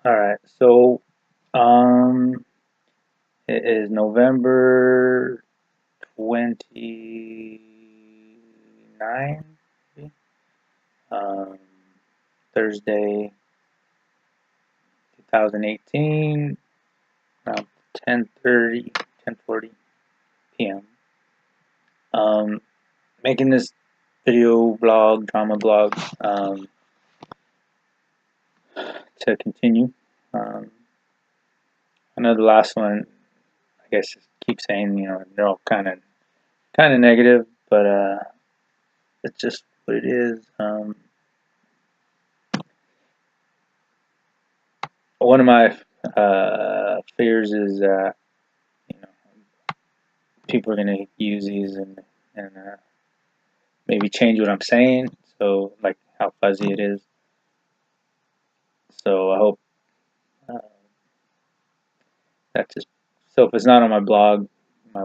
All right, so um, it is November 29, maybe? um, Thursday, 2018, around 10:40 p.m. Um, Making this video blog, drama blog, to continue. Um, I know the last one, I guess, keep saying they're all kind of negative, but it's just what it is. One of my fears is that you know people are going to use these and maybe change what I'm saying. So like how fuzzy it is. So I hope uh, that's just so if it's not on my blog, my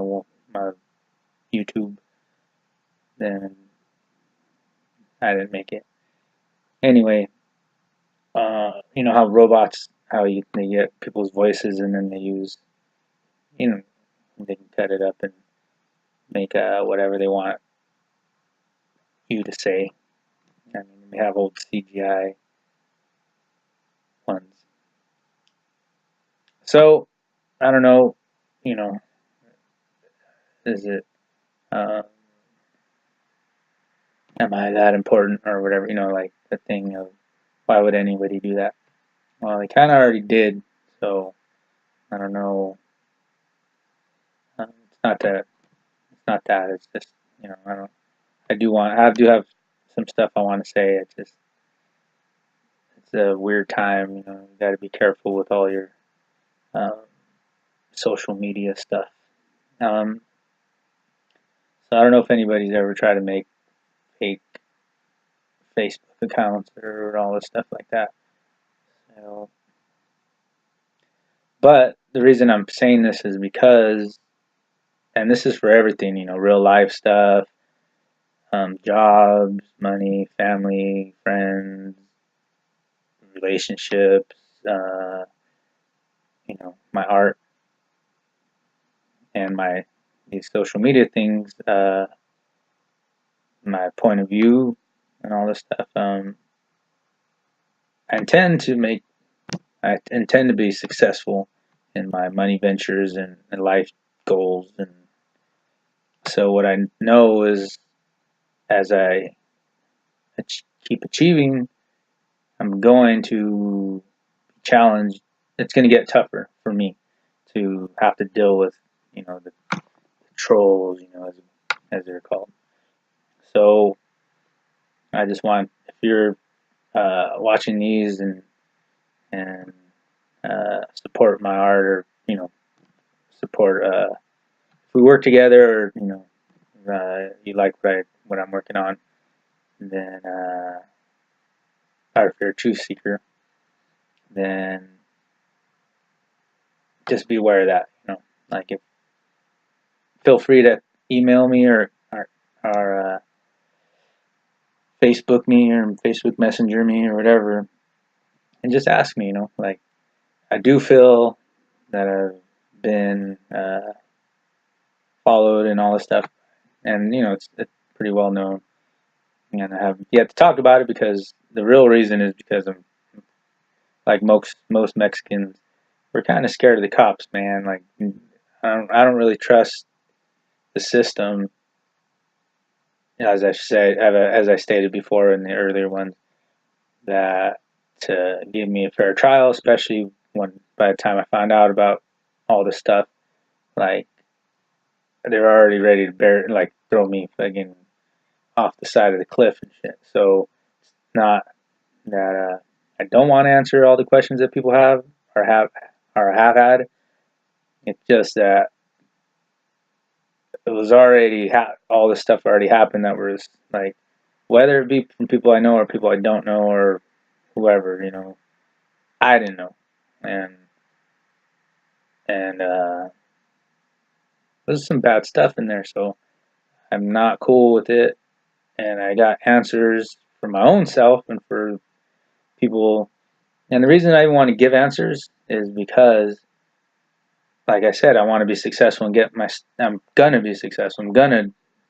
my YouTube, then I didn't make it. Anyway, you know how robots, they get people's voices and then they use, you know, they can cut it up and make whatever they want you to say. I mean, we have old CGI ones. So I don't know, you know, is it, uh, am I that important or whatever? Like the thing of why would anybody do that? Well, they kind of already did, so I don't know. It's not that. It's not that. It's just I don't. I do have some stuff I want to say. It's a weird time. You got to be careful with all your um, social media stuff. Um, so I don't know if anybody's ever tried to make fake Facebook accounts or all this stuff like that. So, but the reason I'm saying this is because, and this is for everything, real life stuff, jobs, money, family, friends, relationships, uh, my art and my these social media things, my point of view and all this stuff. I intend to make I intend to be successful in my money ventures and life goals. And so what I know is as I keep achieving, I'm going to challenge. It's going to get tougher for me to have to deal with, the trolls, as they're called. So I just want, if you're watching these and support my art, or support, if we work together, or you like what I'm working on, then or if you're a truth seeker, then just be aware of that. Like, if feel free to email me or Facebook me or Facebook Messenger me or whatever, and just ask me. Like, I do feel that I've been followed and all this stuff, and it's pretty well known. And I have yet to talk about it because the real reason is because I'm like most Mexicans. We're kind of scared of the cops, man. Like, I don't really trust the system, as I stated before in the earlier ones, that to give me a fair trial, especially when by the time I found out about all this stuff, like, they were already ready to throw me fucking off the side of the cliff and shit. So it's not that I don't want to answer all the questions that people have or have had. It's just that it was already all this stuff already happened that was like, whether it be from people I know or people I don't know or whoever, I didn't know, and there's some bad stuff in there, so I'm not cool with it, and I got answers for my own self and for people, And the reason I want to give answers is because, like I said, I want to be successful and I'm gonna be successful.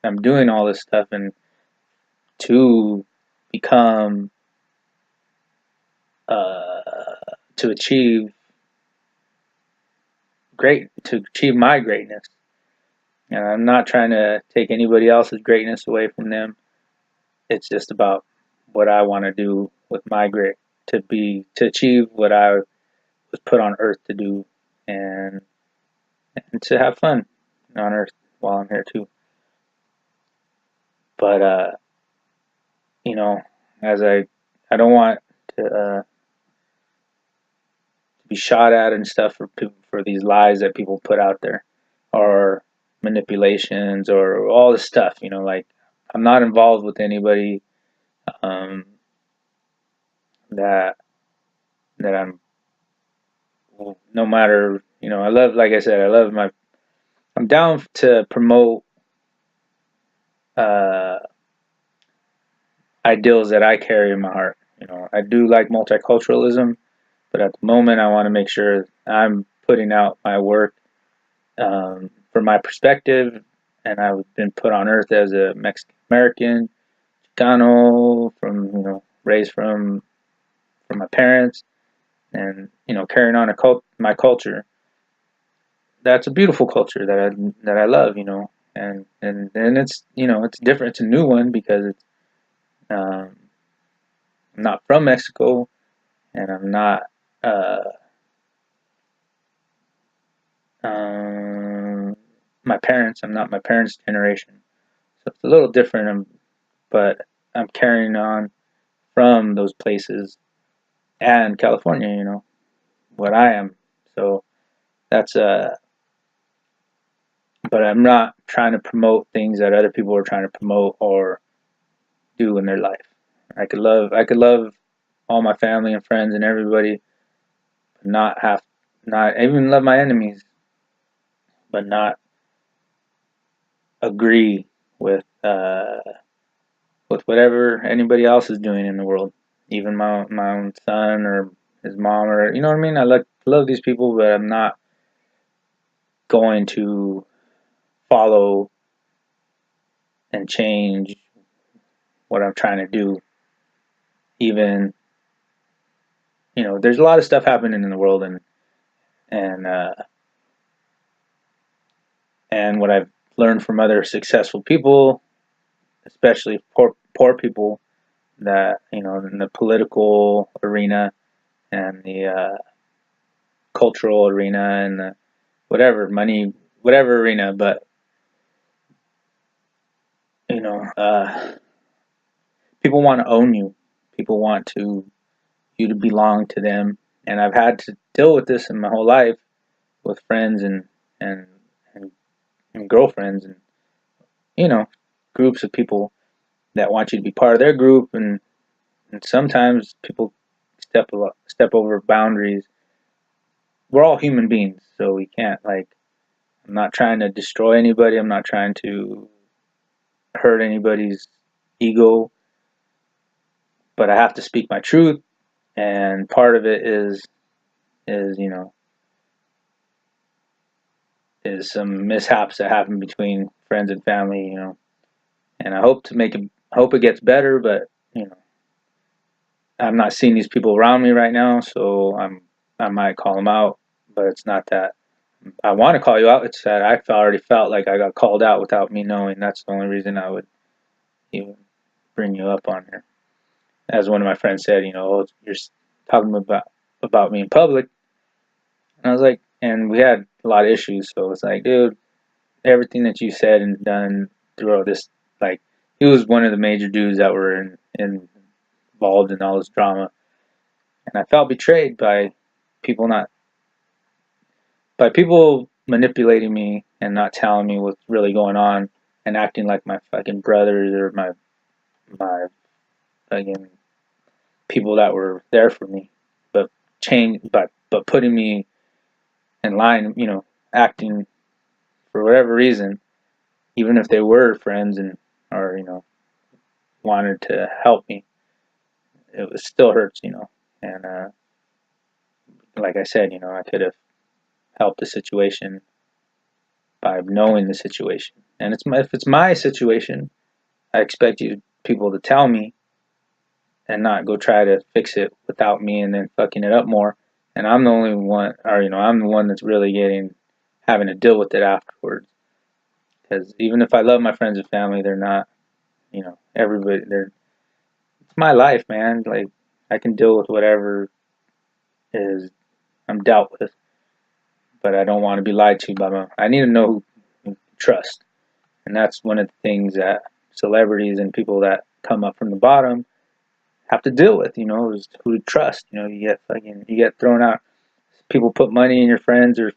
I'm doing all this stuff and to become, to achieve to achieve my greatness. And I'm not trying to take anybody else's greatness away from them. It's just about what I want to do with my to achieve what I was put on earth to do, and to have fun on earth while I'm here too. But you know, as I don't want to be shot at and stuff for these lies that people put out there, or manipulations, or all this stuff. Like, I'm not involved with anybody um, that I'm, no matter, I love, like I said, I'm down to promote uh, ideals that I carry in my heart. I do like multiculturalism, but at the moment I want to make sure I'm putting out my work from my perspective, and I've been put on earth as a Mexican American, Chicano, raised from my parents, and carrying on my culture. That's a beautiful culture that I love, and it's it's different. It's a new one because it's I'm not from Mexico, and I'm not uh, um, I'm not my parents' generation, so it's a little different. But I'm carrying on from those places and California, what I am. So that's but I'm not trying to promote things that other people are trying to promote or do in their life. I could love all my family and friends and everybody, but not even love my enemies, but not agree with whatever anybody else is doing in the world, even my own son or his mom, or what I mean. I love these people, but I'm not going to follow and change what I'm trying to do. Even there's a lot of stuff happening in the world, and uh, and what I've learned from other successful people, especially poor people, that in the political arena and the cultural arena and the whatever arena, but you know, uh, people want to own you. People want you to belong to them, and I've had to deal with this in my whole life with friends and and, and girlfriends, and you know, groups of people that want you to be part of their group, and sometimes people step over boundaries. We're all human beings, so we can't, like. I'm not trying to destroy anybody. I'm not trying to hurt anybody's ego, but I have to speak my truth, and part of it is is some mishaps that happen between friends and family, and I hope it gets better, but you know, I'm not seeing these people around me right now, so I might call them out, but it's not that I want to call you out. It's that I already felt like I got called out without me knowing. That's the only reason I would even bring you up on here. As one of my friends said, "Oh, you're talking about me in public," and I was like, and we had a lot of issues, so it's like, dude, everything that you said and done throughout this, like, he was one of the major dudes that were involved in all this drama, and I felt betrayed people not by people manipulating me and not telling me what's really going on and acting like my fucking brothers or my fucking people that were there for me, but but putting me in line, acting for whatever reason, even if they were friends and or wanted to help me, it was still hurts, and like I said, I could have helped the situation by knowing the situation. And if it's my situation, I expect people to tell me and not go try to fix it without me and then fucking it up more. And I'm the only one, or I'm the one that's really having to deal with it afterwards. Because even if I love my friends and family, they're not, everybody. It's my life, man. Like I can deal with whatever is I'm dealt with, but I don't want to be lied to by my. I need to know who to trust, and that's one of the things that celebrities and people that come up from the bottom have to deal with. Is who to trust. You get thrown out. People put money in your friends or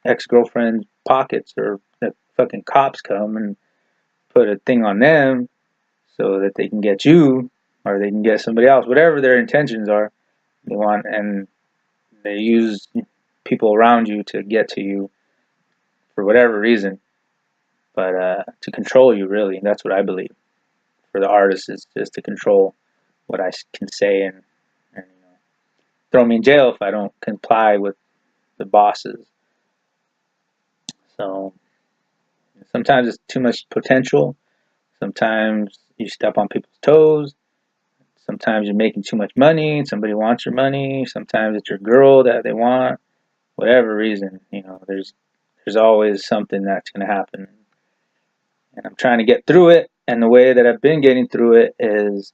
ex-girlfriend's pockets, or the fucking cops come and put a thing on them so that they can get you or they can get somebody else, whatever their intentions are. They want, and they use people around you to get to you for whatever reason, but to control you, really. That's what I believe. For the artist is just to control what I can say and throw me in jail if I don't comply with the bosses. So sometimes it's too much potential. Sometimes you step on people's toes. Sometimes you're making too much money. Somebody wants your money. Sometimes it's your girl that they want. Whatever reason, there's always something that's going to happen. And I'm trying to get through it. And the way that I've been getting through it is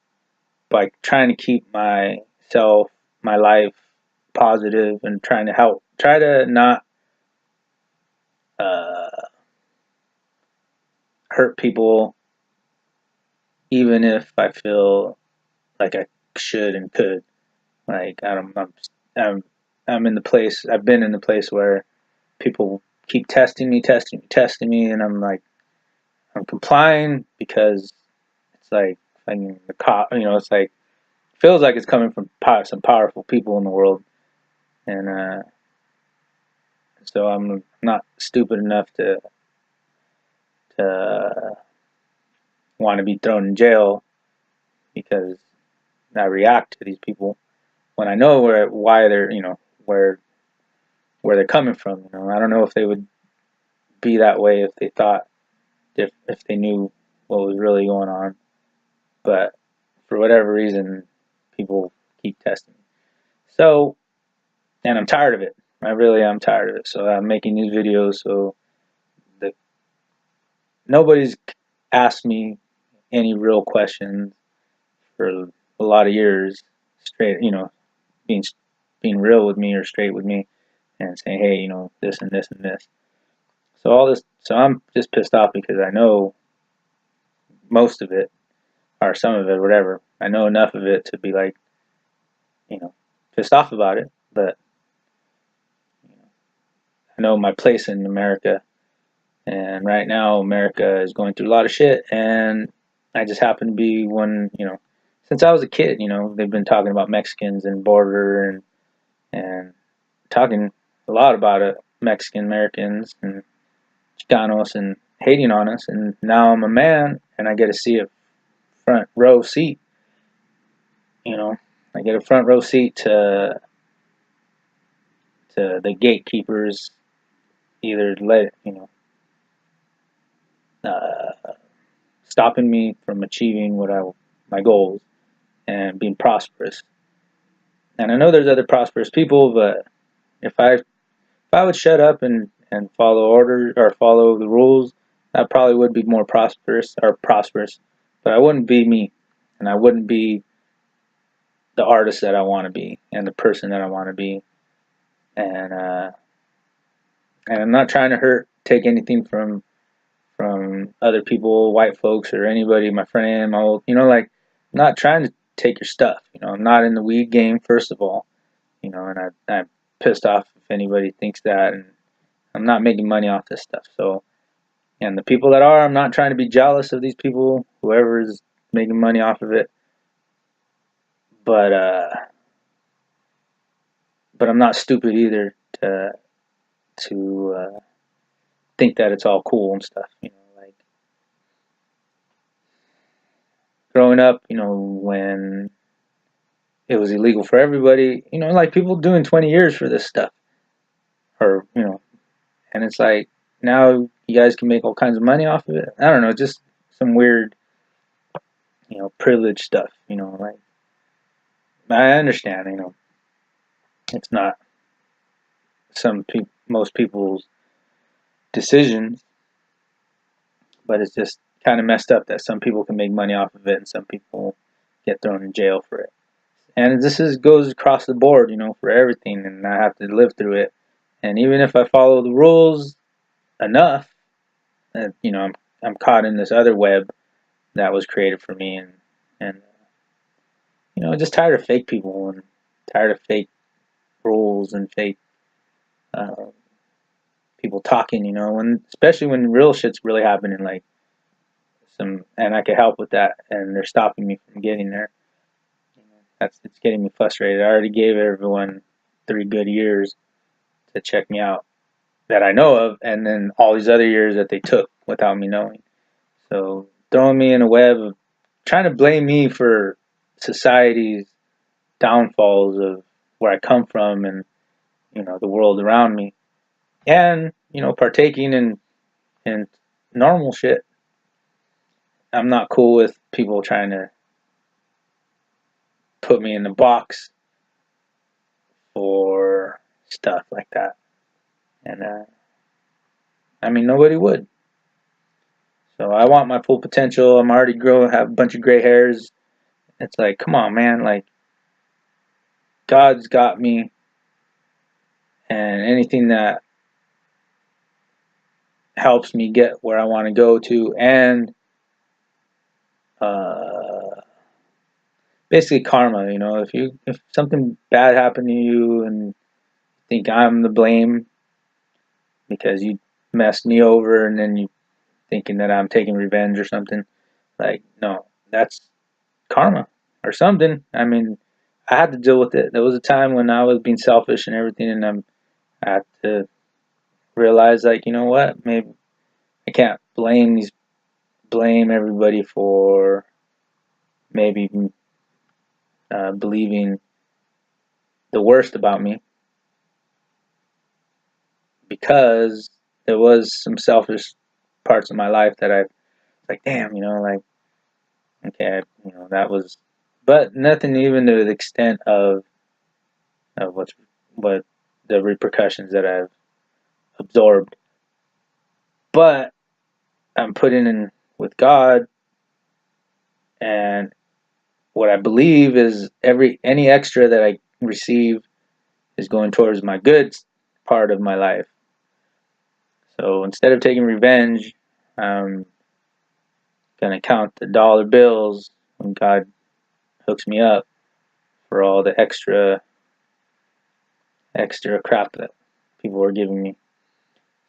by trying to keep myself, my life positive and trying to help. Try to not uh, hurt people, even if I feel like I should and could. Like I'm, I'm in the place. I've been in the place where people keep testing me, and I'm like, I'm complying because it's like, I mean, the cop, it's like, feels like it's coming from some powerful people in the world, and so I'm not stupid enough to want to be thrown in jail because I react to these people when I know why they're where they're coming from. I don't know if they would be that way if they thought if they knew what was really going on, but for whatever reason, people keep testing me. So, and I'm tired of it. I really am tired of it. So I'm making these videos so that nobody's asked me any real questions for a lot of years straight, being being real with me or straight with me and saying, hey, this and this and this. So all this, so I'm just pissed off because I know most of it or some of it, whatever. I know enough of it to be like, pissed off about it, but I know my place in America, and right now America is going through a lot of shit, and I just happen to be one. Since I was a kid, they've been talking about Mexicans and border and talking a lot about it, Mexican Americans and Chicanos and hating on us, and now I'm a man and I get to see a front row seat. I get a front row seat to the gatekeepers either uh, stopping me from achieving my goals and being prosperous. And I know there's other prosperous people, but if I would shut up and follow orders or follow the rules, I probably would be more prosperous. But I wouldn't be me, and I wouldn't be the artist that I want to be and the person that I want to be. And and I'm not trying to take anything from other people, white folks or anybody, my friend, my old, like, I'm not trying to take your stuff. I'm not in the weed game, first of all, and I'm pissed off if anybody thinks that, and I'm not making money off this stuff. So, and the people that are, I'm not trying to be jealous of these people, whoever is making money off of it, but I'm not stupid either to think that it's all cool and stuff. Like growing up, when it was illegal for everybody. You know, like people doing 20 years for this stuff, or and it's like now you guys can make all kinds of money off of it. I don't know, just some weird, privilege stuff. Like I understand, it's not most people's decisions, but it's just kind of messed up that some people can make money off of it and some people get thrown in jail for it. And goes across the board, for everything, and I have to live through it. And even if I follow the rules enough, I'm caught in this other web that was created for me, and just tired of fake people and tired of fake rules and fake uh, people talking, especially when real shit's really happening, like and I could help with that, and they're stopping me from getting there. It's getting me frustrated. I already gave everyone 3 good years to check me out that I know of, and then all these other years that they took without me knowing. So throwing me in a web of trying to blame me for society's downfalls of where I come from and the world around me, and partaking in normal shit. I'm not cool with people trying to put me in the box for stuff like that, and I mean nobody would. So I want my full potential. I'm already have a bunch of gray hairs. It's like, come on, man. Like, God's got me, and anything that helps me get where I want to go to, and basically karma. If something bad happened to you and think I'm the blame because you messed me over, and then you thinking that I'm taking revenge or something, like, no, that's karma or something. I mean, I had to deal with it. There was a time when I was being selfish and everything, and I had to realize, like, you know what? Maybe I can't blame everybody for maybe believing the worst about me, because there was some selfish parts of my life that I like, damn, like, okay, that was, but nothing even to the extent of what the repercussions that I've absorbed. But I'm putting in with God, and what I believe is any extra that I receive is going towards my good part of my life. So instead of taking revenge, I'm gonna count the dollar bills when God hooks me up for all the extra crap that people are giving me.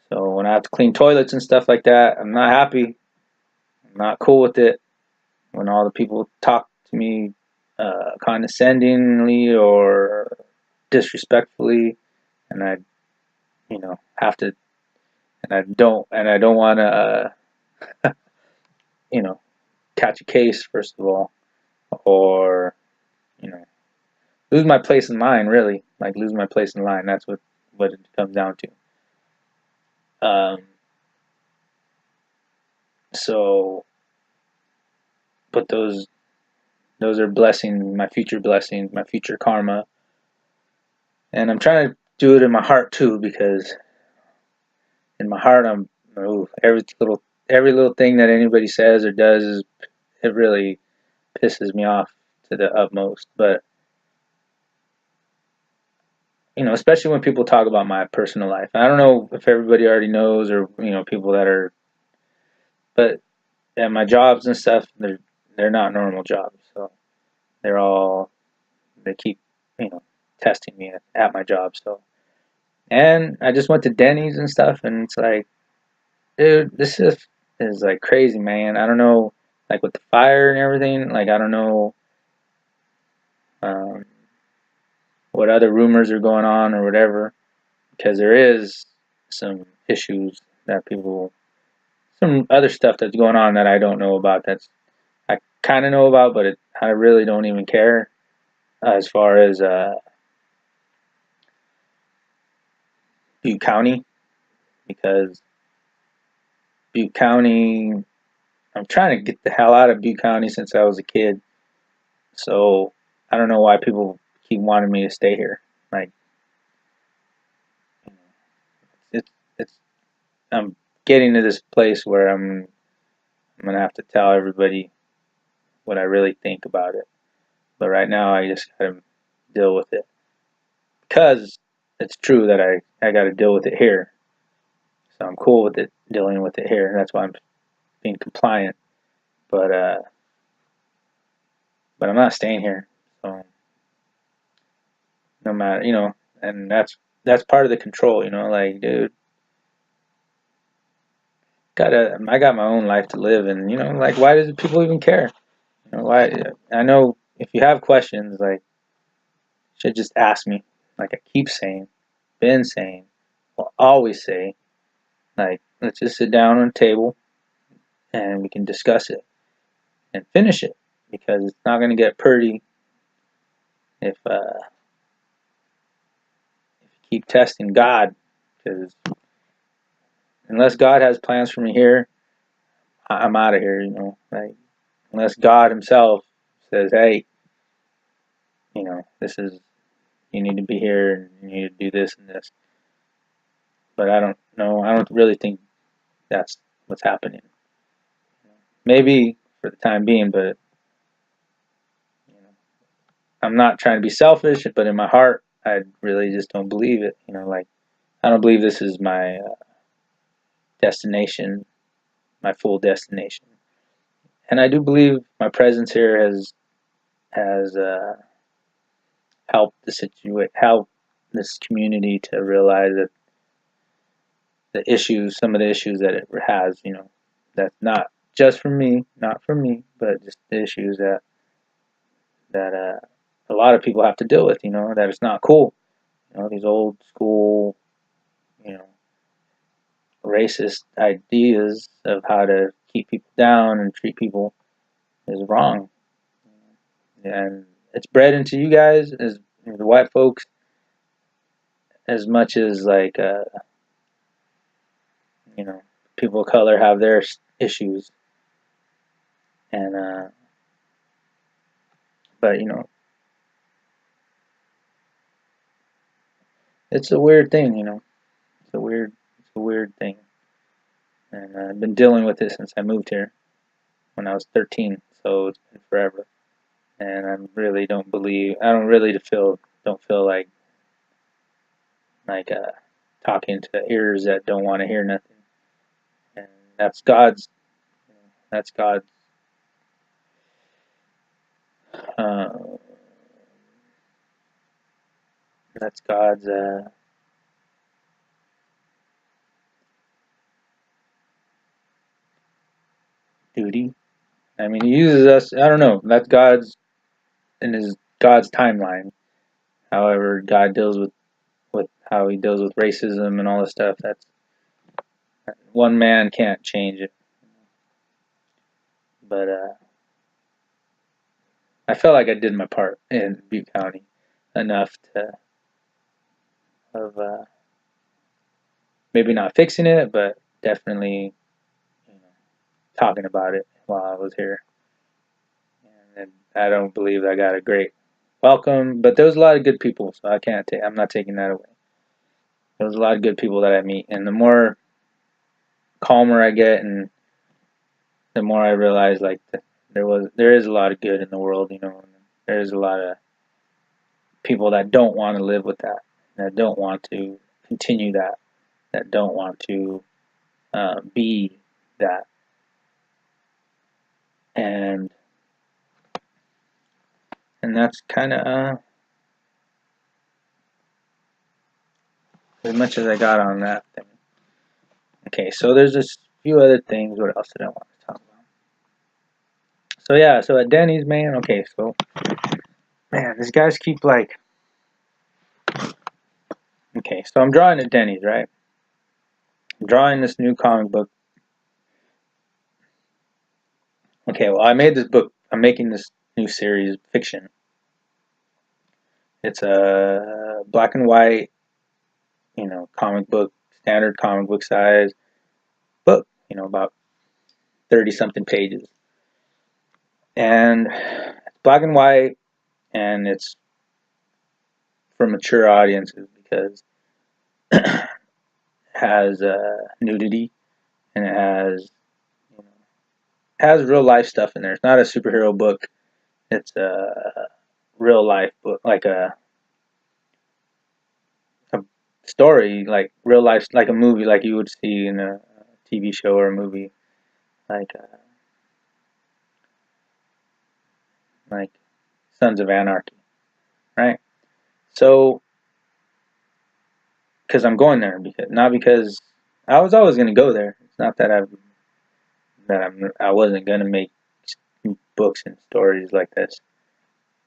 So when I have to clean toilets and stuff like that, I'm not happy. I'm not cool with it. When all the people talk to me condescendingly or disrespectfully, and I, have to, and I don't want to, you know, catch a case first of all, or you know, lose my place in line. Really, like lose my place in line. That's what it comes down to. Um, so, but those are blessings, my future blessings, my future karma, and I'm trying to do it in my heart too, because in my heart every little thing that anybody says or does it really pisses me off to the utmost. But especially when people talk about my personal life. I don't know if everybody already knows, or people that are, but at my jobs and stuff, they're not normal jobs. So they keep testing me at my job. So, and I just went to Dennys and stuff, and it's like, dude, this is like crazy, man. I don't know, like with the fire and everything. Like I don't know um, what other rumors are going on or whatever, because there is some issues that some other stuff that's going on that I don't know about. I kind of know about, but I really don't even care. as far as Butte County, because Butte County, I'm trying to get the hell out of Butte County since I was a kid. So I don't know why people keep wanting me to stay here. Like, it's it's I'm getting to this place where I'm gonna have to tell everybody what I really think about it. But right now, I just gotta deal with it because it's true that I got to deal with it here. So I'm cool with it dealing with it here, and that's why I'm being compliant. But but I'm not staying here. So no matter, and that's part of the control. Like, dude, I got my own life to live, and like, why does people even care? Why? I know if you have questions, like, you should just ask me. Like I keep saying, been saying, will always say, like, let's just sit down on a table and we can discuss it and finish it because it's not going to get pretty if you keep testing God. Because unless God has plans for me here, I'm out of here. Like unless God Himself says, "Hey, this is you need to be here and you need to do this and this." But I don't know. I don't really think that's what's happening. Maybe for the time being, but I'm not trying to be selfish. But in my heart, I really just don't believe it. Like I don't believe this is my destination, my full destination. And I do believe my presence here has helped helped this community to realize that some of the issues that it has, that's not just for me, not for me, but just the issues that a lot of people have to deal with. That it's not cool. These old school, you know, racist ideas of how to keep people down and treat people is wrong, and it's bred into you guys as the white folks as much as like people of color have their issues, and but it's a weird thing. It's a weird thing, and I've been dealing with it since I moved here when I was 13, so it's been forever. And I don't really don't feel like talking to ears that don't want to hear nothing. And that's that's God's uh, that's God's duty. I mean, He uses us. I don't know. That's God's timeline. However, God deals with how He deals with racism and all this stuff. That's one man can't change it. But I felt like I did my part in Butte County enough to of maybe not fixing it, but definitely you know, talking about it while I was here. And I don't believe I got a great welcome, but there was a lot of good people, so I'm not taking that away. There was a lot of good people that I meet, and the more calmer I get, and the more I realize like there is a lot of good in the world, and there's a lot of people that don't want to live with that don't want to continue that don't want to be that, and that's kind of as much as I got on that thing. Okay, so there's just a few other things. What else did I want to talk about? So yeah, so at Dennys, man. Okay, so man, these guys keep like. Okay, so I'm drawing at Dennys, right? I'm drawing this new comic book. Okay, well, I made this book. I'm making this new series, fiction, It's a black and white, comic book, standard comic book size book, about 30 something pages. And it's black and white, and it's for mature audiences because it has nudity, and it has real life stuff in there. It's not a superhero book. It's a real life book, like a story, like real life, like a movie, like you would see in a TV show or a movie, like like Sons of Anarchy, right? So, because I'm going there, because not because I was always going to go there. It's not that I wasn't going to make books and stories like this.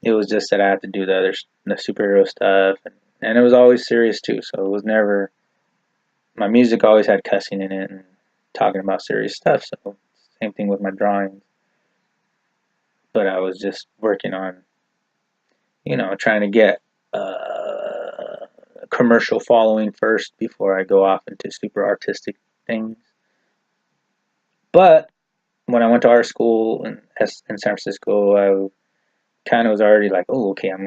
It was just that I had to do the superhero stuff, and it was always serious too. So it was never, my music always had cussing in it and talking about serious stuff. So same thing with my drawings. But I was just working on, trying to get a commercial following first before I go off into super artistic things. But when I went to art school in San Francisco, I kind of was already like, oh, okay, I'm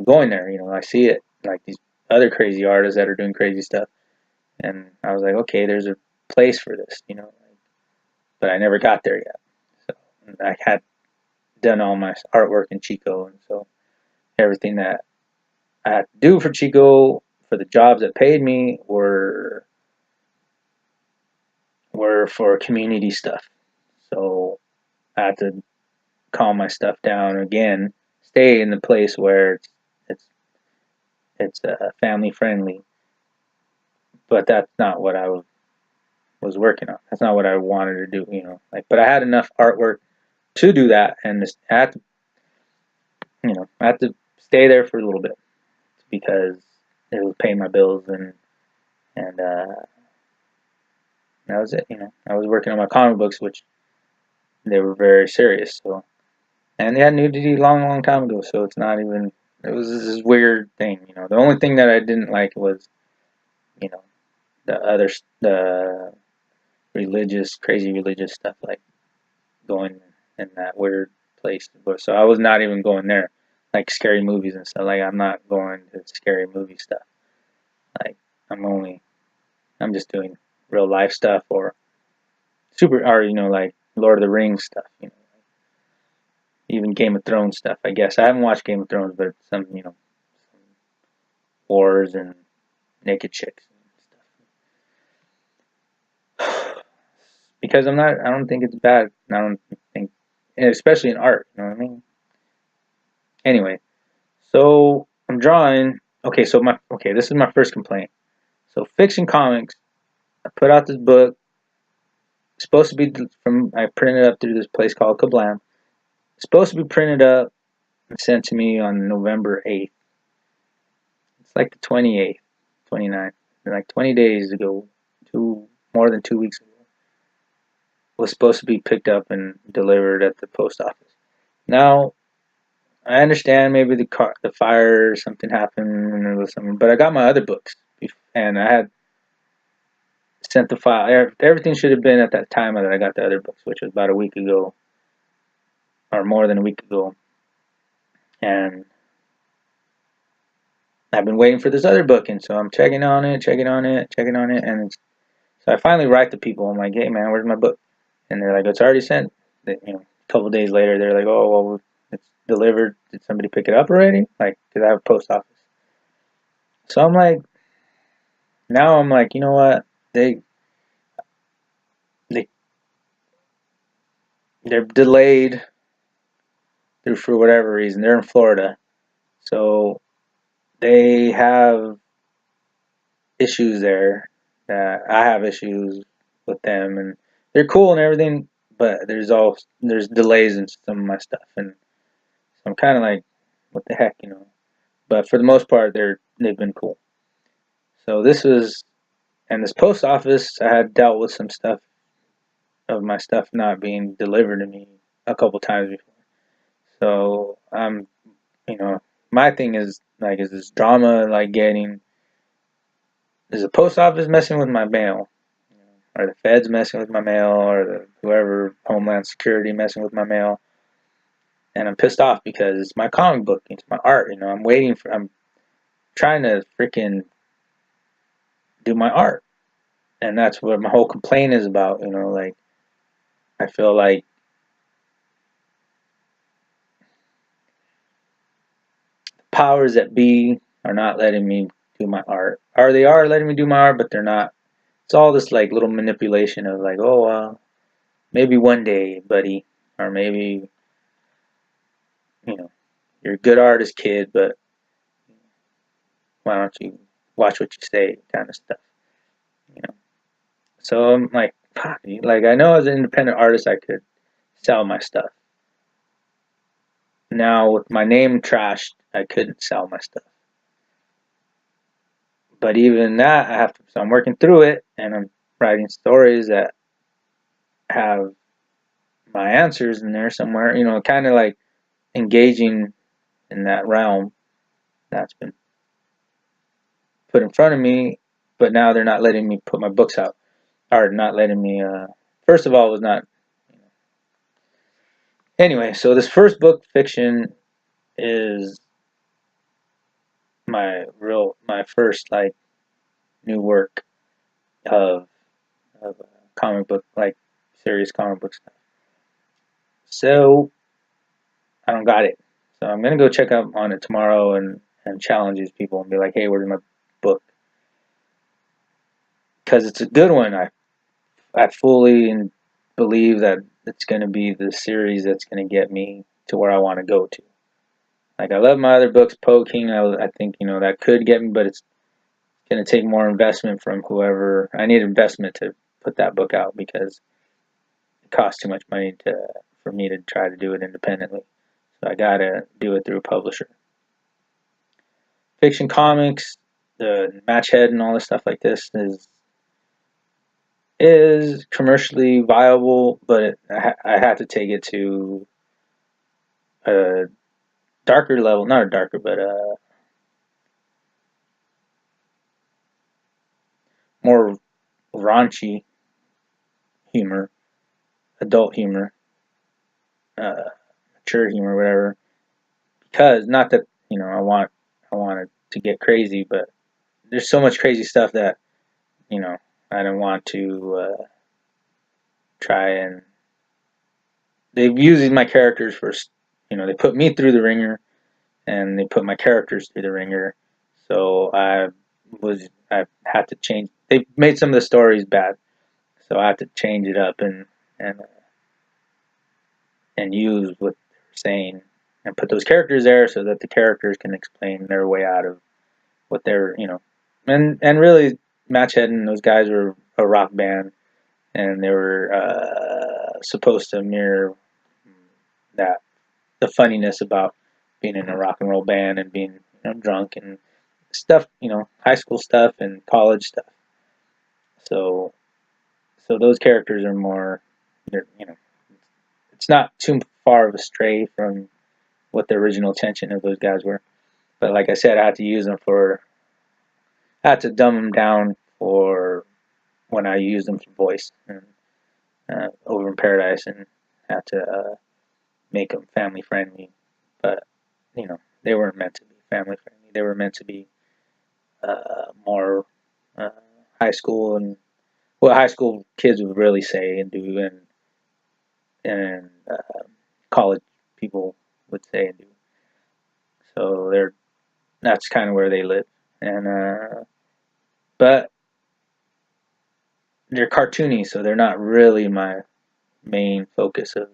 going there. I see it, like these other crazy artists that are doing crazy stuff, and I was like, okay, there's a place for this. But I never got there yet. So I had done all my artwork in Chico, and so everything that I had to do for Chico for the jobs that paid me were for community stuff. So I had to calm my stuff down again, stay in the place where it's family friendly. But that's not what I was working on. That's not what I wanted to do. But I had enough artwork to do that, and I had to stay there for a little bit because it was paying my bills, and that was it. I was working on my comic books, which they were very serious. So, and they had nudity long time ago, so it's not even. It was this weird thing. The only thing that I didn't like was, you know, the crazy religious stuff, like going in that weird place. So I was not even going there, like scary movies and stuff. Like I'm not going to scary movie stuff. Like I'm just doing real life stuff or like Lord of the Rings stuff. Even Game of Thrones stuff. I guess I haven't watched Game of Thrones, but some wars and naked chicks and stuff. Because I don't think it's bad. I don't think, especially in art. You know what I mean? Anyway, so I'm drawing. Okay, this is my first complaint. So Fiction Comics, I put out this book. It's supposed to be I printed it up through this place called Kablam. It's supposed to be printed up and sent to me on November 8th. It's like the 28th, 29th, like 20 days ago, more than 2 weeks ago. It was supposed to be picked up and delivered at the post office. Now, I understand maybe the fire or something happened and there was something, but I got my other books and I had sent the file. Everything should have been at that time that I got the other books, which was about a week ago or more than a week ago. And I've been waiting for this other book, and so I'm checking on it, and so I finally write to people. I'm like, hey man, where's my book? And they're like, it's already sent. A couple days later, they're like, oh well, it's delivered. Did somebody pick it up already? Like, because I have a post office. So I'm like, you know what? They they're delayed for whatever reason. They're in Florida, so they have issues there. I have issues with them, and they're cool and everything, but there's delays in some of my stuff, and so I'm kind of like, what the heck. But for the most part, they've been cool. So this post office, I had dealt with some stuff of my stuff not being delivered to me a couple times before. So you know, my thing is like, is this drama like getting? Is the post office messing with my mail? Are the feds messing with my mail? Or the whoever Homeland Security messing with my mail? And I'm pissed off because it's my comic book, it's my art. I'm trying to freaking do my art, and that's what my whole complaint is about. Like I feel like powers that be are not letting me do my art, or they are letting me do my art, but they're not. It's all this like little manipulation of like, oh, maybe one day, buddy, or maybe you're a good artist, kid, but why don't you watch what you say, kind of stuff. You know. So I'm like, fuck, like I know as an independent artist I could sell my stuff. Now with my name trashed, I couldn't sell my stuff. But even that, I have to. So I'm working through it, and I'm writing stories that have my answers in there somewhere. Kind of like engaging in that realm that's been put in front of me. But now they're not letting me put my books out, or not letting me. First of all, it was not. Anyway, so this first book, fiction, is my first like new work of comic book, like serious comic book stuff. So I don't got it. So I'm gonna go check up on it tomorrow and challenge these people and be like, hey, where's my book? Because it's a good one. I fully believe that it's gonna be the series that's gonna get me to where I want to go to. Like I love my other books, Poking. I think that could get me, but it's gonna take more investment from whoever. I need investment to put that book out because it costs too much money for me to try to do it independently. So I gotta do it through a publisher. Fiction comics, the match head and all this stuff like this is commercially viable, but I had to take it to a darker level, not a darker, but a more raunchy humor, adult humor, mature humor, whatever. Because not that I want it to get crazy, but there's so much crazy stuff that I don't want to try and. They've used my characters for, they put me through the ringer, and they put my characters through the ringer. So I had to change. They made some of the stories bad, so I had to change it up and use what they're saying and put those characters there so that the characters can explain their way out of what they're and really Matchhead and those guys were a rock band, and they were supposed to mirror that the funniness about being in a rock and roll band and being drunk and stuff, high school stuff and college stuff. So those characters are more, it's not too far of a stray from what the original intention of those guys were. But like I said, I had to dumb them down for when I used them for voice and over in Paradise, and had to make them family friendly. But they weren't meant to be family friendly. They were meant to be more uh, high school and what high school kids would really say and do, and college people would say and do. So that's kind of where they live, and but they're cartoony, so they're not really my main focus of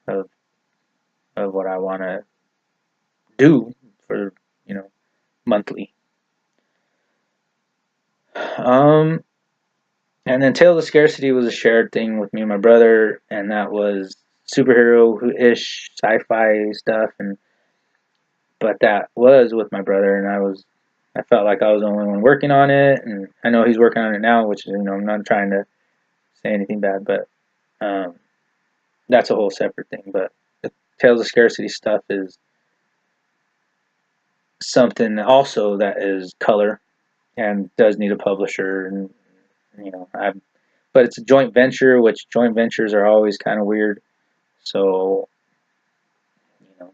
of what I want to do for monthly. Um, and then Tales of Scarcity was a shared thing with me and my brother, and that was superhero-ish sci-fi stuff, and but that was with my brother, and I felt like I was the only one working on it, and I know he's working on it now, which is I'm not trying to say anything bad, but um, that's a whole separate thing. But the Tales of Scarcity stuff is something also that is color and does need a publisher, and but it's a joint venture, which joint ventures are always kind of weird. So you know,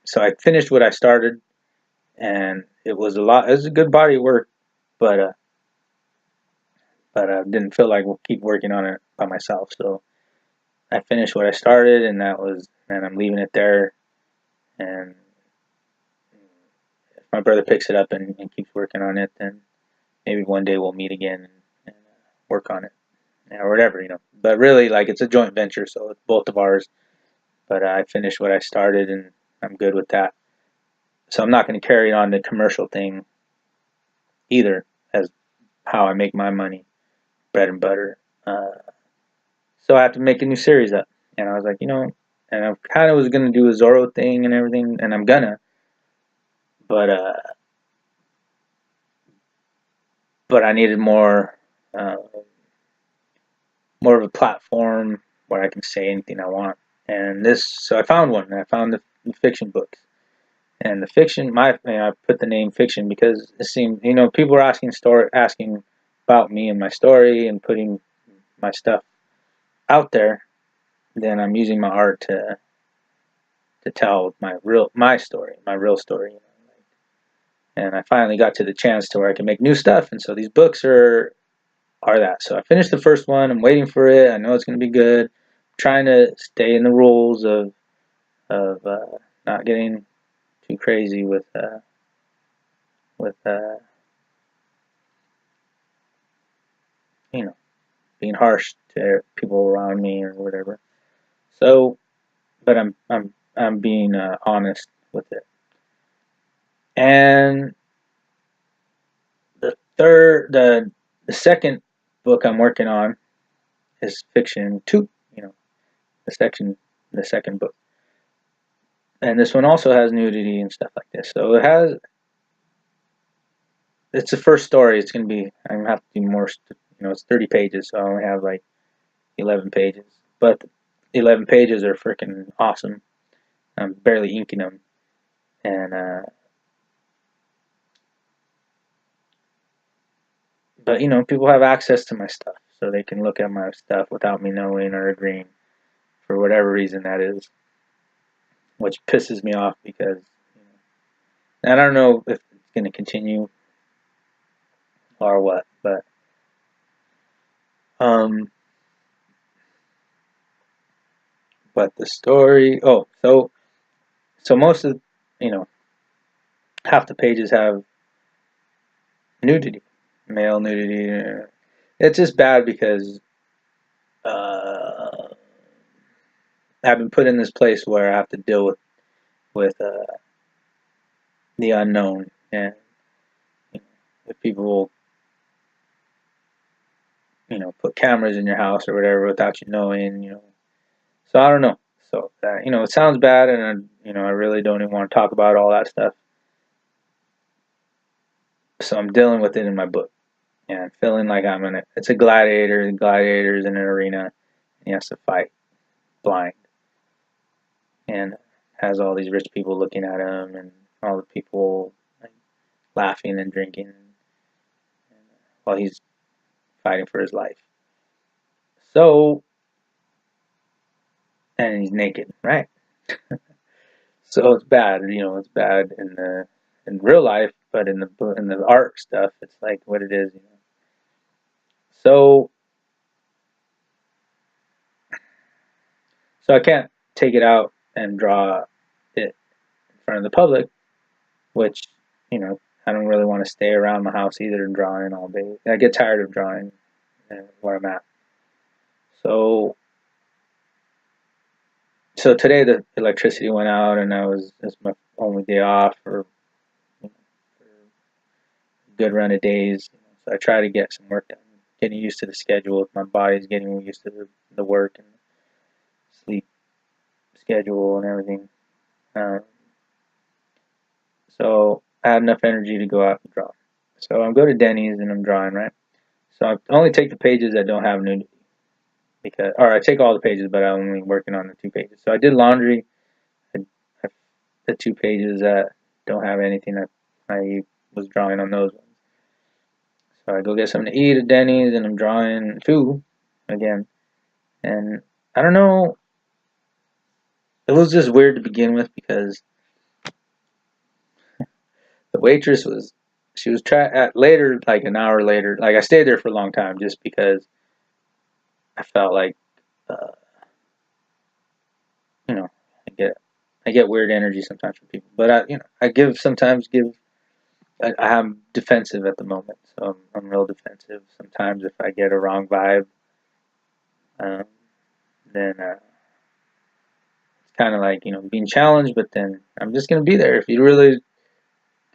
so I finished what I started, and it was a lot. It was a good body of work, but I didn't feel like we'll keep working on it by myself. So I finished what I started, and I'm leaving it there. And if my brother picks it up and keeps working on it, then maybe one day we'll meet again and work on it, or whatever. But really, like, it's a joint venture, so it's both of ours. But I finished what I started, and I'm good with that. So I'm not going to carry on the commercial thing either, as how I make my money, bread and butter. So I have to make a new series up, and I was like, and I kind of was going to do a Zorro thing and everything, and I'm gonna, but I needed uh, more of a platform where I can say anything I want. And so I found one. I found the fiction books. And the fiction, I put the name fiction because it seemed, people were asking about me and my story and putting my stuff out there. Then I'm using my art to tell my story, my real story. And I finally got to the chance to where I can make new stuff. And so these books are that. So I finished the first one. I'm waiting for it. I know it's going to be good. I'm trying to stay in the rules of not getting too crazy with being harsh to people around me or whatever. So, but I'm being honest with it. And the second book I'm working on is fiction two. The second book, and this one also has nudity and stuff like this. So it's the first story. It's gonna be, I'm gonna have to do more. It's 30 pages, so I only have like 11 pages. But 11 pages are freaking awesome. I'm barely inking them, and but people have access to my stuff, so they can look at my stuff without me knowing or agreeing, for whatever reason that is, which pisses me off because I don't know if it's gonna continue or what, but um, but the story. Oh, so most of half the pages have nudity, male nudity. It's just bad because uh, I've been put in this place where I have to deal with the unknown, and if people will put cameras in your house or whatever without you knowing. So I don't know. So it sounds bad, and I really don't even want to talk about all that stuff. So I'm dealing with it in my book, and I'm feeling like it's a gladiator. The gladiator's in an arena, and he has to fight blind, and has all these rich people looking at him, and all the people like laughing and drinking, while he's fighting for his life. So, and he's naked, right? So it's bad. It's bad in real life, but in the art stuff, it's like what it is. So I can't take it out and draw it in front of the public, which I don't really want to stay around my house either and drawing all day. I get tired of drawing where I'm at. So today the electricity went out, and it's my only day off for a good run of days. So I try to get some work done, getting used to the schedule. My body's getting used to the work and sleep schedule and everything. Um, so I have enough energy to go out and draw. So I'm go to Dennys and I'm drawing, right? So I only take the pages that don't have nudity, or I take all the pages, but I'm only working on the 2 pages. So I did laundry, the 2 pages that don't have anything. I was drawing on those ones. So I go get something to eat at Denny's, and I'm drawing too, again. And I don't know, it was just weird to begin with because the waitress was, she was at later, like an hour later. Like I stayed there for a long time just because I felt like, uh, you know, I get weird energy sometimes from people. But I sometimes give. I'm defensive at the moment, so I'm real defensive. Sometimes if I get a wrong vibe, um, then it's kind of like being challenged. But then I'm just gonna be there if you really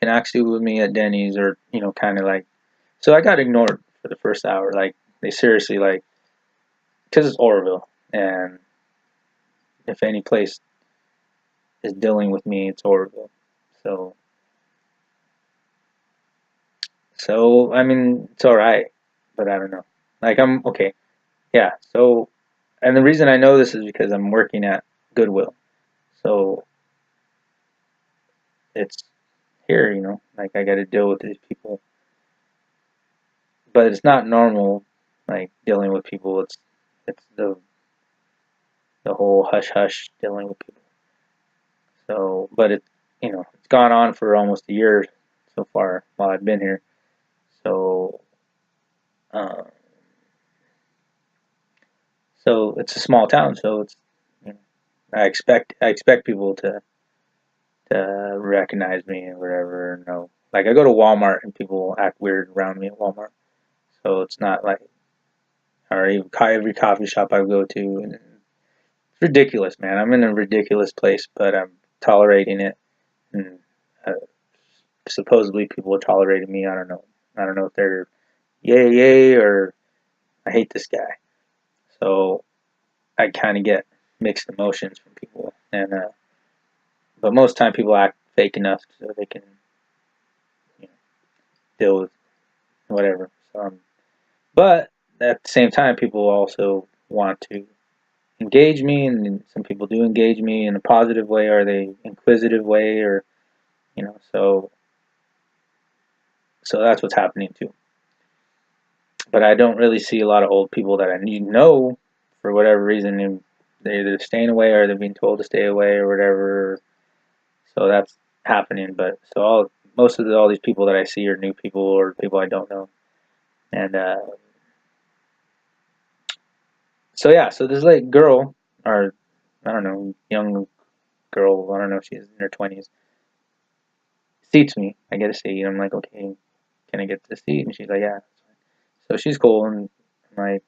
can actually with me at Denny's, or kind of like. So I got ignored for the first hour. Like they seriously, like, because it's Oroville, and if any place is dealing with me, it's Oroville. So I mean it's all right, but I don't know. Like I'm okay, yeah. So and the reason I know this is because I'm working at Goodwill. So it's here, like I got to deal with these people, but it's not normal, like dealing with people. It's the whole hush hush dealing with people. So, but it's gone on for almost a year so far while I've been here. So, uh, so it's a small town. So you know, I expect people to recognize me or whatever. No, like I go to Walmart and people act weird around me at Walmart. So it's not like, or even every coffee shop I go to, and it's ridiculous, man. I'm in a ridiculous place, but I'm tolerating it, and uh, supposedly people are tolerating me. I don't know. I don't know if they're yay yay or I hate this guy. So I kind of get mixed emotions from people, and but most time people act fake enough so they can you know, deal with whatever. So, but at the same time, people also want to engage me, and some people do engage me in a positive way, or they inquisitive way, or so that's what's happening too. But I don't really see a lot of old people that I need to know for whatever reason, and they're either staying away or they're being told to stay away or whatever. So that's happening. But so most of all these people that I see are new people or people I don't know, and so yeah. So this like girl, or I don't know, young girl. I don't know if she's in her 20s. Seats me. I get a seat. I'm like, okay, can I get the seat? And she's like, yeah. So she's cool, and I'm like,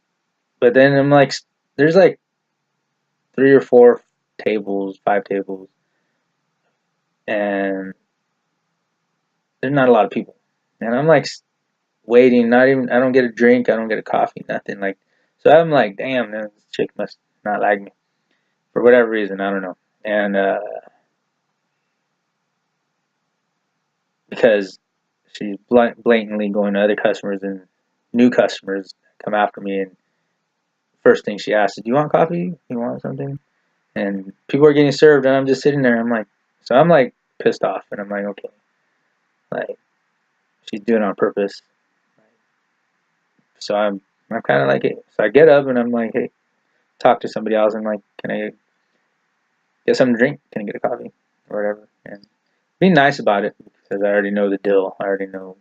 but then I'm like, there's like 3 or 4 tables, 5 tables, and there's not a lot of people. And I'm like waiting, not even, I don't get a drink, I don't get a coffee, nothing. Like, so I'm like, damn, man, this chick must not like me for whatever reason, I don't know. And because she's blatantly going to other customers and new customers come after me, and first thing she asks is, "Do you want coffee? You want something?" And people are getting served, and I'm just sitting there. I'm like, so I'm like pissed off, and I'm like, okay, like she's doing it on purpose. So I'm kind of like, hey. So I get up and I'm like, hey, talk to somebody else. I'm like, can I get something to drink? Can I get a coffee or whatever? And be nice about it because I already know the deal. I already know,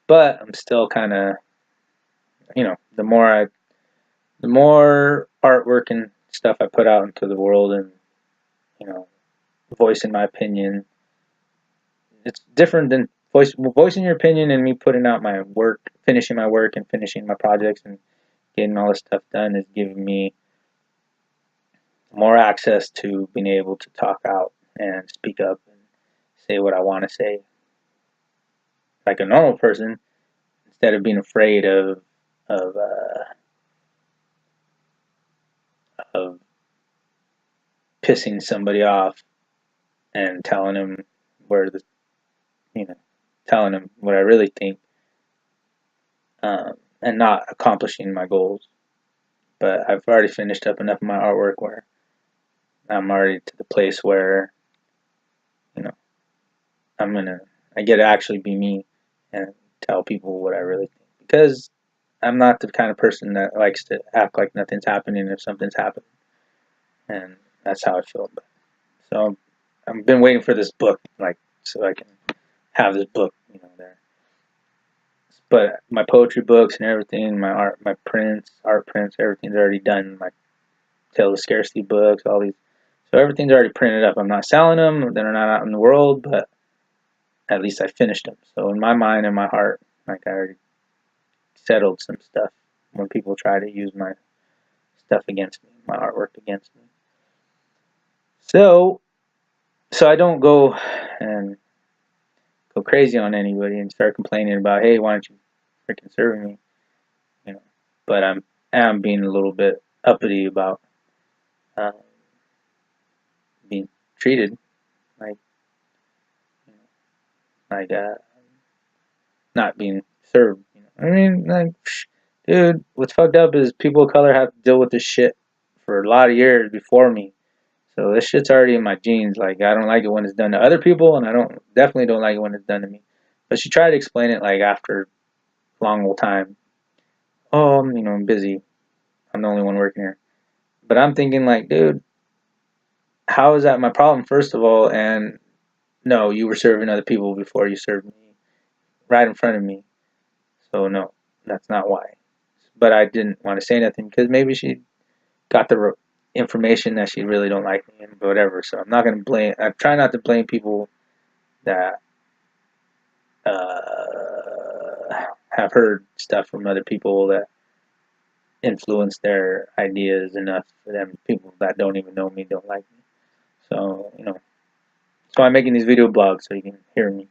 but I'm still kind of, the more artwork and stuff I put out into the world, and you know, voicing my opinion, it's different than voicing your opinion and me putting out my work, finishing my work and finishing my projects and getting all this stuff done is giving me more access to being able to talk out and speak up and say what I want to say like a normal person, instead of being afraid of uh, of pissing somebody off and telling them where the you know telling them what I really think, and not accomplishing my goals. But I've already finished up enough of my artwork where I'm already to the place where you know I get to actually be me and tell people what I really think, because I'm not the kind of person that likes to act like nothing's happening if something's happening, and that's how I feel. So I've been waiting for this book, like, so I can have this book, there. But my poetry books and everything, my art prints, everything's already done. My Tale of Scarcity books, all these. So everything's already printed up. I'm not selling them. They're not out in the world, but at least I finished them. So in my mind and my heart, like, I already settled some stuff when people try to use my stuff against me, my artwork against me. So I don't go and go crazy on anybody and start complaining about, hey, why aren't you freaking serving me? But am being a little bit uppity about uh, being treated like, like not being served. I mean, like, dude, what's fucked up is people of color have to deal with this shit for a lot of years before me. So this shit's already in my genes. Like, I don't like it when it's done to other people, and I definitely don't like it when it's done to me. But she tried to explain it, like, after a long old time. Oh, I'm busy. I'm the only one working here. But I'm thinking, like, dude, how is that my problem, first of all? And no, you were serving other people before you served me, right in front of me. So no, that's not why. But I didn't want to say nothing because maybe she got the information that she really don't like me and whatever. So I'm not gonna blame. I try not to blame people that have heard stuff from other people that influence their ideas enough for them. People that don't even know me don't like me. So so I'm making these video blogs so you can hear me.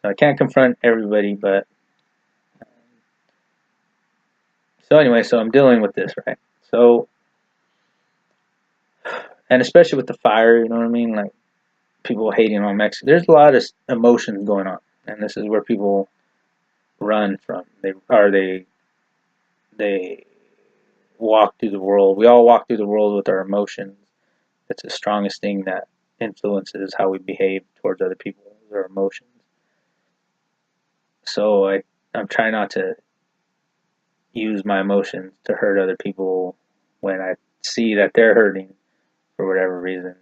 So I can't confront everybody, but so anyway, so I'm dealing with this, right? So, and especially with the fire, you know what I mean? Like, people hating on Mexico. There's a lot of emotions going on, and this is where people run from. They walk through the world. We all walk through the world with our emotions. It's the strongest thing that influences how we behave towards other people, our emotions. So I'm trying not to use my emotions to hurt other people when I see that they're hurting for whatever reason.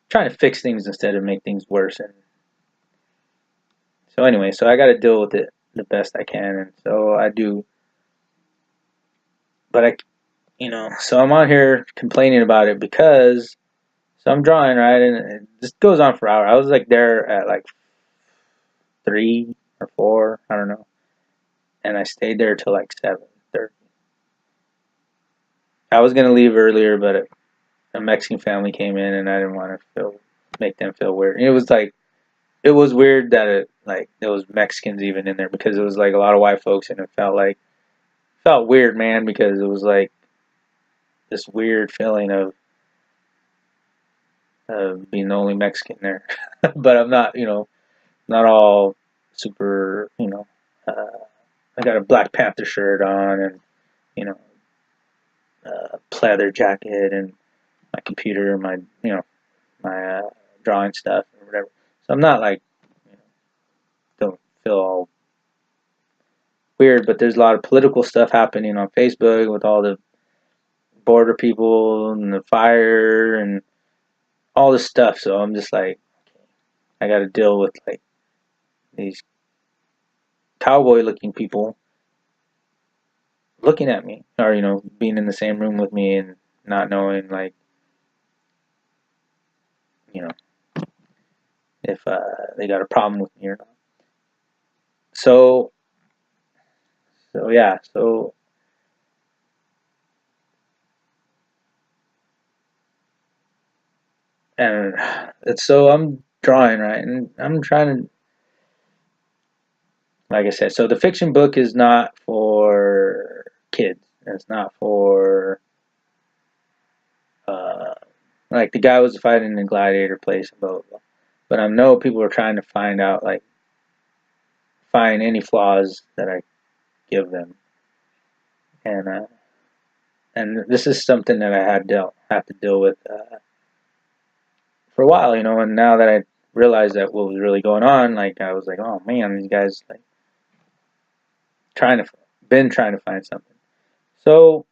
Trying to fix things instead of make things worse. And so anyway, so I got to deal with it the best I can, and so I do. But so I'm on here complaining about it because so I'm drawing, right, and it just goes on for hours. I was like there at like 3 or 4, I don't know, and I stayed there till like 7:30. I was gonna leave earlier, but a Mexican family came in, and I didn't want to make them feel weird. And it was weird that there was Mexicans even in there, because it was like a lot of white folks, and it felt weird, man, because it was like this weird feeling of being the only Mexican there. But I'm not, not all super, I got a Black Panther shirt on, and you know, pleather jacket, and my computer, my, my drawing stuff or whatever. So I'm not like, don't feel all weird, but there's a lot of political stuff happening on Facebook with all the border people and the fire and all this stuff. So I'm just like, I got to deal with like these cowboy looking people looking at me, or being in the same room with me and not knowing, like, you know if they got a problem with me or not. So yeah, and it's so I'm drawing, right, and I'm trying to, like I said, so the fiction book is not for kids. It's not for uh, like the guy was fighting in the gladiator place, blah, blah, blah. But I know people are trying to find out, like, find any flaws that I give them, and this is something that I have to deal with for a while, and now that realized that what was really going on, like I was like, oh man, these guys like been trying to find something. So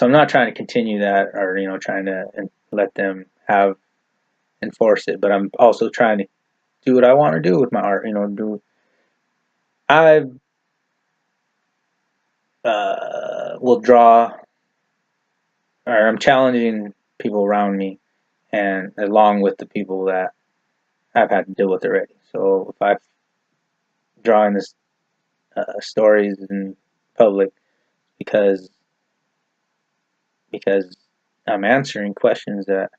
I'm not trying to continue that, or trying to let them have enforce it, but I'm also trying to do what I want to do with my art. Do I will draw, or I'm challenging people around me, and along with the people that I've had to deal with already. So if I'm drawing this stories in public because because I'm answering questions that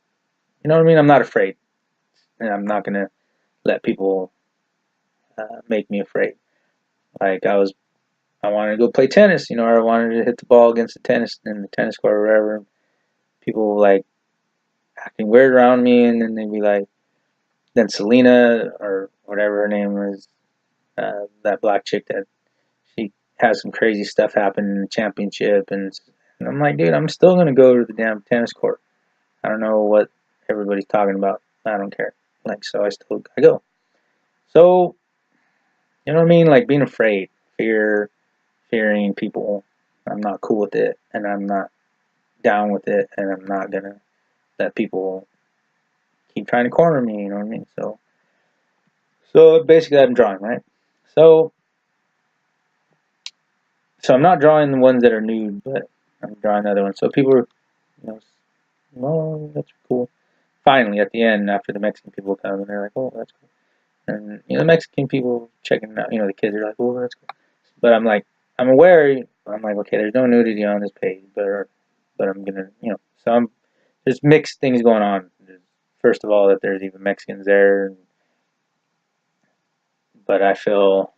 what I mean. I'm not afraid, and I'm not gonna let people make me afraid. Like I wanted to go play tennis, or I wanted to hit the ball against the tennis in the tennis court or wherever. People like acting weird around me, and then they'd be like, then Selena or whatever her name was, that black chick that she has some crazy stuff happen in the championship, and I'm like, dude, I'm still gonna go to the damn tennis court. I don't know what everybody's talking about. I don't care. Like, so I go. So you know what I mean? Like being afraid, fearing people. I'm not cool with it, and I'm not down with it, and I'm not gonna let people keep trying to corner me. You know what I mean? So basically, I'm drawing, right? So I'm not drawing the ones that are nude, but I'm drawing the other ones. So people are, you know, well, that's cool. Finally, at the end, after the Mexican people come, and they're like, oh, that's cool. And the Mexican people checking it out, the kids are like, oh, that's cool. But I'm like, I'm aware. I'm like, okay, there's no nudity on this page, but I'm gonna, so there's mixed things going on. First of all, that there's even Mexicans there, but I feel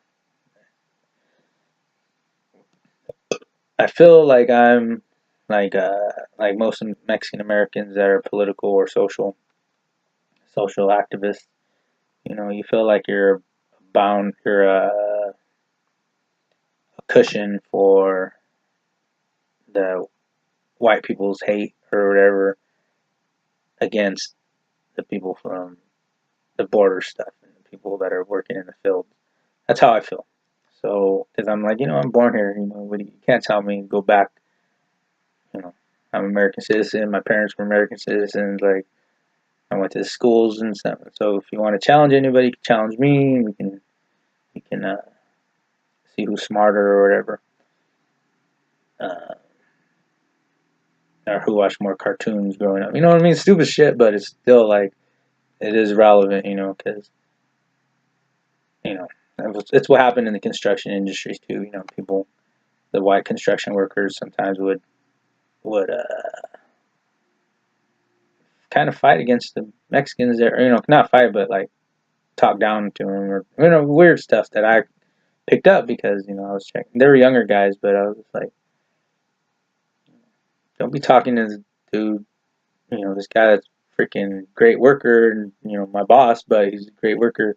like I'm like most Mexican Americans that are political or social activists. You feel like you're a cushion for the white people's hate or whatever against the people from the border stuff and the people that are working in the field. That's how I feel. So, because I'm like, I'm born here, but you can't tell me go back. You know, I'm an American citizen. My parents were American citizens. Like, I went to schools and stuff. So, if you want to challenge anybody, challenge me. We can see who's smarter or whatever, uh, or who watched more cartoons growing up. You know what I mean? Stupid shit, but it's still like it is relevant. Because you know it's what happened in the construction industries too. People, the white construction workers sometimes would kind of fight against the Mexicans there. Not fight, but like talk down to them, or weird stuff that I picked up because I was checking. They were younger guys, but I was like, don't be talking to this dude. This guy that's freaking great worker, and my boss, but he's a great worker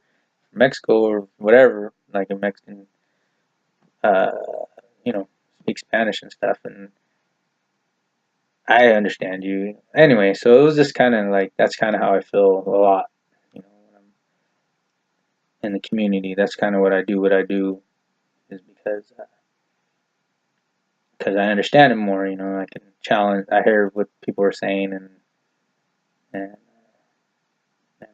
from Mexico or whatever, like a Mexican, uh, speaks Spanish and stuff, and I understand you anyway. So it was just kind of like that's kind of how I feel a lot, when I'm in the community. That's kind of what I do. What I do is because I understand it more. I can challenge. I hear what people are saying, and and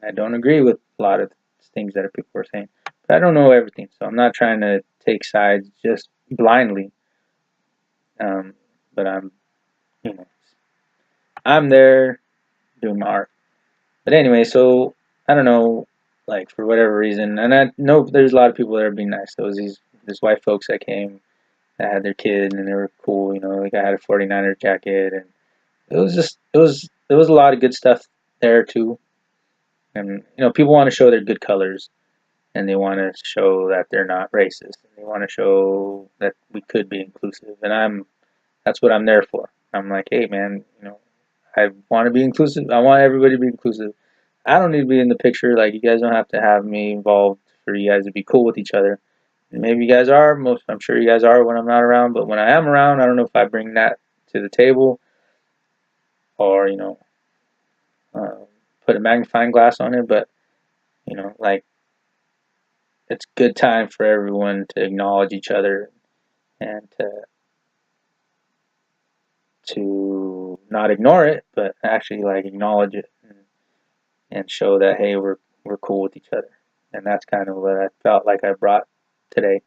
I don't agree with a lot of things that people are saying. But I don't know everything, so I'm not trying to take sides just blindly. Um, but you know, I'm there doing my art. But anyway, so I don't know, like for whatever reason, and I know there's a lot of people that are being nice. There was these white folks that came that had their kid and they were cool. Like I had a 49er jacket, and it was a lot of good stuff there too. And people want to show their good colors, and they want to show that they're not racist, and they want to show that we could be inclusive, and that's what I'm there for. I'm like, hey man, I want to be inclusive. I want everybody to be inclusive. I don't need to be in the picture. Like, you guys don't have to have me involved for you guys to be cool with each other. And maybe you guys are. I'm sure you guys are when I'm not around. But when I am around, I don't know if I bring that to the table or uh, put put a magnifying glass on it, but you know, like it's good time for everyone to acknowledge each other and to not ignore it, but actually like acknowledge it and show that hey, we're cool with each other. And that's kind of what I felt like I brought today.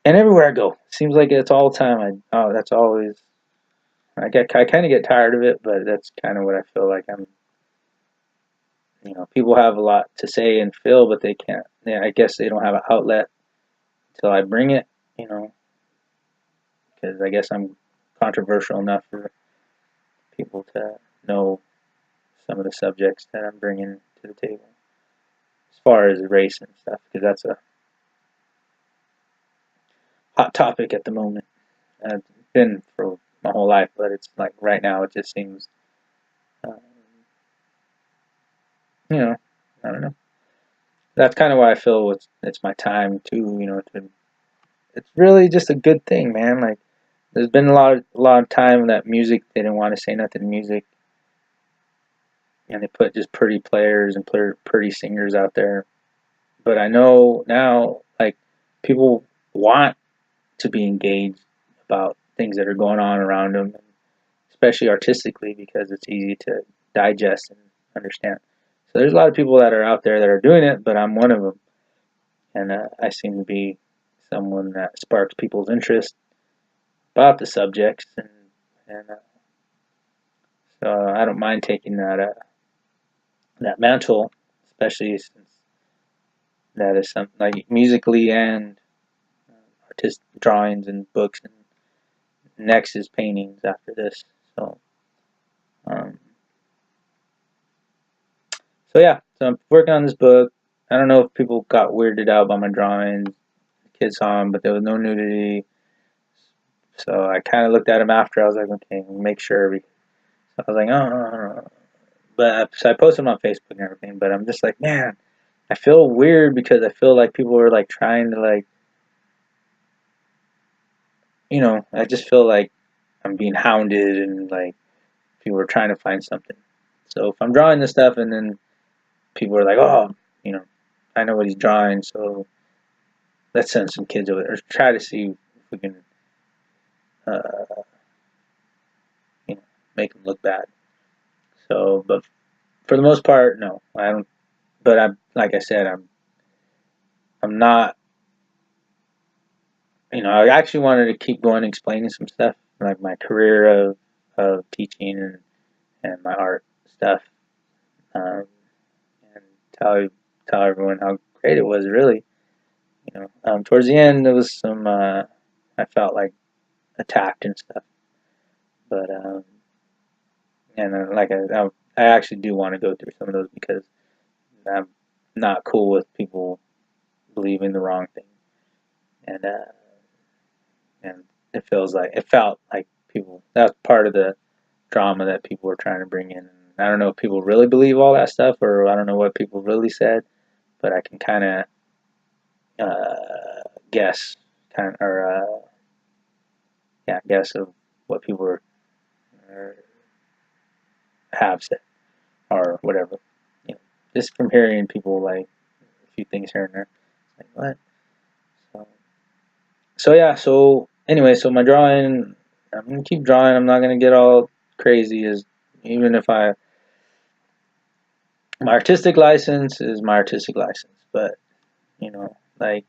And everywhere I go, seems like it's all the time. That's always I kind of get tired of it, but that's kind of what I feel like I'm. You know, people have a lot to say and feel, but they can't. Yeah, I guess they don't have an outlet until I bring it. You know, because I guess I'm controversial enough for people to know some of the subjects that I'm bringing to the table as far as race and stuff, because that's a hot topic at the moment. It's been for my whole life, but it's like right now it just seems, uh, you know, I don't know. That's kind of why I feel it's my time too. You know, it's really just a good thing, man. Like there's been a lot of time that music they didn't want to say nothing to music, and they put just pretty players and pretty singers out there. But I know now, like people want to be engaged about things that are going on around them, especially artistically, because it's easy to digest and understand. So there's a lot of people that are out there that are doing it, but I'm one of them, and I seem to be someone that sparks people's interest about the subjects, and so I don't mind taking that mantle, especially since that is something like musically and artist drawings and books, and next is paintings after this. So, um, so yeah, so I'm working on this book. I don't know if people got weirded out by my drawings. The kids saw them, but there was no nudity. So I kind of looked at them after. I was like, okay, make sure. So I was like, oh. But so I posted them on Facebook and everything. But I'm just like, man, I feel weird because I feel like people are like trying to like, you know, I just feel like I'm being hounded and like people are trying to find something. So if I'm drawing this stuff and then people are like, oh, you know, I know what he's drawing, so let's send some kids over there. Or try to see if we can, uh, you know, make them look bad. So, but for the most part, no, I don't. But I'm like I said, I'm not. You know, I actually wanted to keep going and explaining some stuff, like my career of teaching and my art stuff, and tell everyone how great it was. Really, you know, towards the end there was some. I felt like attacked and stuff, but and like I actually do want to go through some of those because I'm not cool with people believing the wrong thing, and and it felt like people that's part of the drama that people were trying to bring in. I don't know if people really believe all that stuff, or I don't know what people really said, but I can kind of guess, or yeah, guess of what people have said or whatever. You know, just from hearing people like a few things here and there. Like what? So, so yeah. So anyway, so my drawing, I'm gonna keep drawing. I'm not gonna get all crazy. As even if my artistic license is my artistic license, but you know, like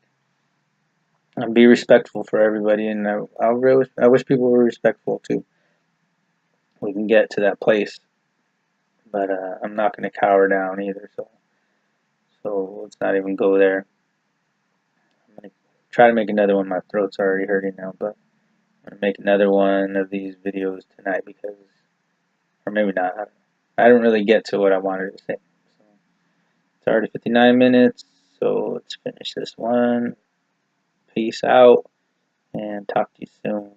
and be respectful for everybody, and I wish people were respectful too. We can get to that place, but I'm not gonna cower down either. So let's not even go there. I'm gonna try to make another one. My throat's already hurting now, but I'm gonna make another one of these videos tonight because, or maybe not. I don't really get to what I wanted to say. So it's already 59 minutes, so let's finish this one. Peace out, and talk to you soon.